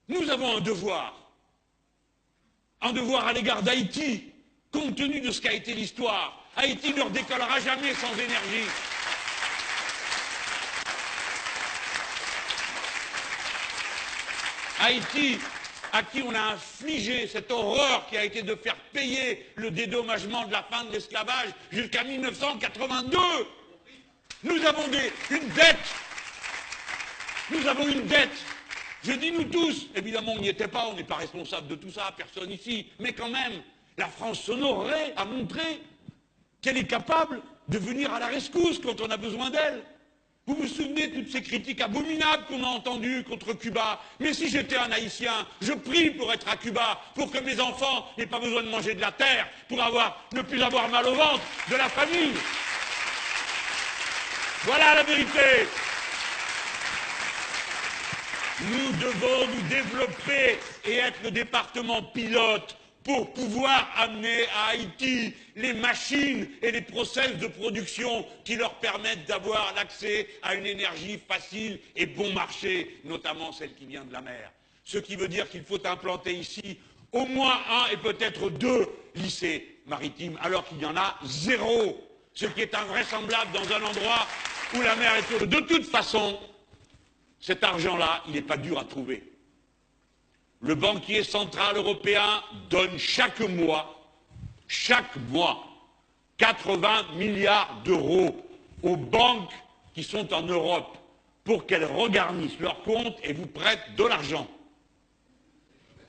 Nous avons un devoir à l'égard d'Haïti, compte tenu de ce qu'a été l'histoire. Haïti ne redécollera jamais sans énergie. Haïti, à qui on a infligé cette horreur qui a été de faire payer le dédommagement de la fin de l'esclavage jusqu'à 1982. Nous avons une dette. Nous avons une dette. Je dis nous tous, évidemment on n'y était pas, on n'est pas responsable de tout ça, personne ici, mais quand même, la France s'honorerait à montrer qu'elle est capable de venir à la rescousse quand on a besoin d'elle. Vous vous souvenez de toutes ces critiques abominables qu'on a entendues contre Cuba? Mais si j'étais un Haïtien, je prie pour être à Cuba, pour que mes enfants n'aient pas besoin de manger de la terre, pour ne plus avoir mal au ventre, de la famille. Voilà la vérité. Nous devons nous développer et être le département pilote pour pouvoir amener à Haïti les machines et les process de production qui leur permettent d'avoir l'accès à une énergie facile et bon marché, notamment celle qui vient de la mer. Ce qui veut dire qu'il faut implanter ici au moins un et peut-être 2 lycées maritimes, alors qu'il y en a 0, ce qui est invraisemblable dans un endroit où la mer est tournée. De toute façon, cet argent-là, il n'est pas dur à trouver. Le banquier central européen donne chaque mois, 80 milliards d'euros aux banques qui sont en Europe pour qu'elles regarnissent leurs comptes et vous prêtent de l'argent.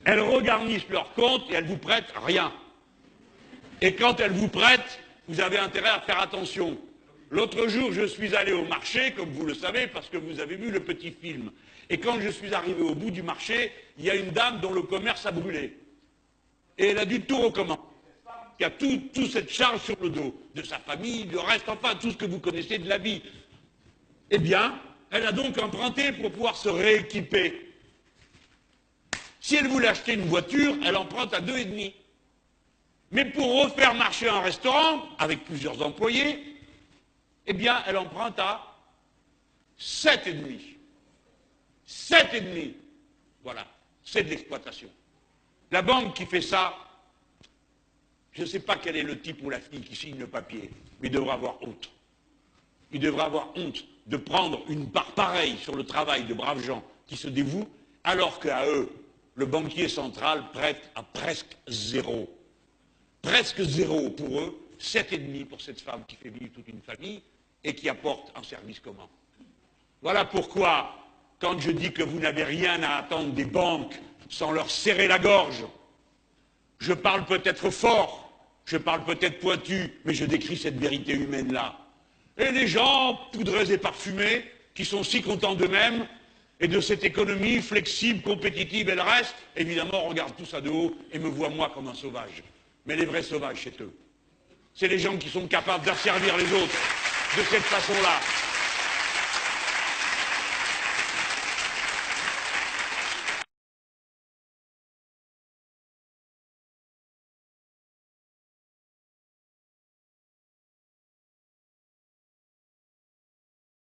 Elles regarnissent leurs comptes et elles vous prêtent rien. Et quand elles vous prêtent, vous avez intérêt à faire attention. L'autre jour, je suis allé au marché, comme vous le savez, parce que vous avez vu le petit film. Et quand je suis arrivé au bout du marché, il y a une dame dont le commerce a brûlé. Et elle a dû tout recommencer. Il y a toute cette charge sur le dos, de sa famille, le reste, enfin, tout ce que vous connaissez de la vie. Eh bien, elle a donc emprunté pour pouvoir se rééquiper. Si elle voulait acheter une voiture, elle emprunte à 2,5. Mais pour refaire marcher un restaurant, avec plusieurs employés, eh bien, elle emprunte à 7,5. 7,5. Voilà, c'est de l'exploitation. La banque qui fait ça, je ne sais pas quel est le type ou la fille qui signe le papier, mais il devrait avoir honte. Il devrait avoir honte de prendre une part pareille sur le travail de braves gens qui se dévouent, alors qu'à eux, le banquier central prête à presque 0. Presque 0 pour eux, 7,5 pour cette femme qui fait vivre toute une famille et qui apporte un service commun. Voilà pourquoi, quand je dis que vous n'avez rien à attendre des banques sans leur serrer la gorge, je parle peut-être fort, je parle peut-être pointu, mais je décris cette vérité humaine-là. Et les gens, poudrés et parfumés, qui sont si contents d'eux-mêmes et de cette économie flexible, compétitive et le reste, évidemment, regardent tout ça de haut et me voient moi comme un sauvage. Mais les vrais sauvages, c'est eux. C'est les gens qui sont capables d'asservir les autres de cette façon-là.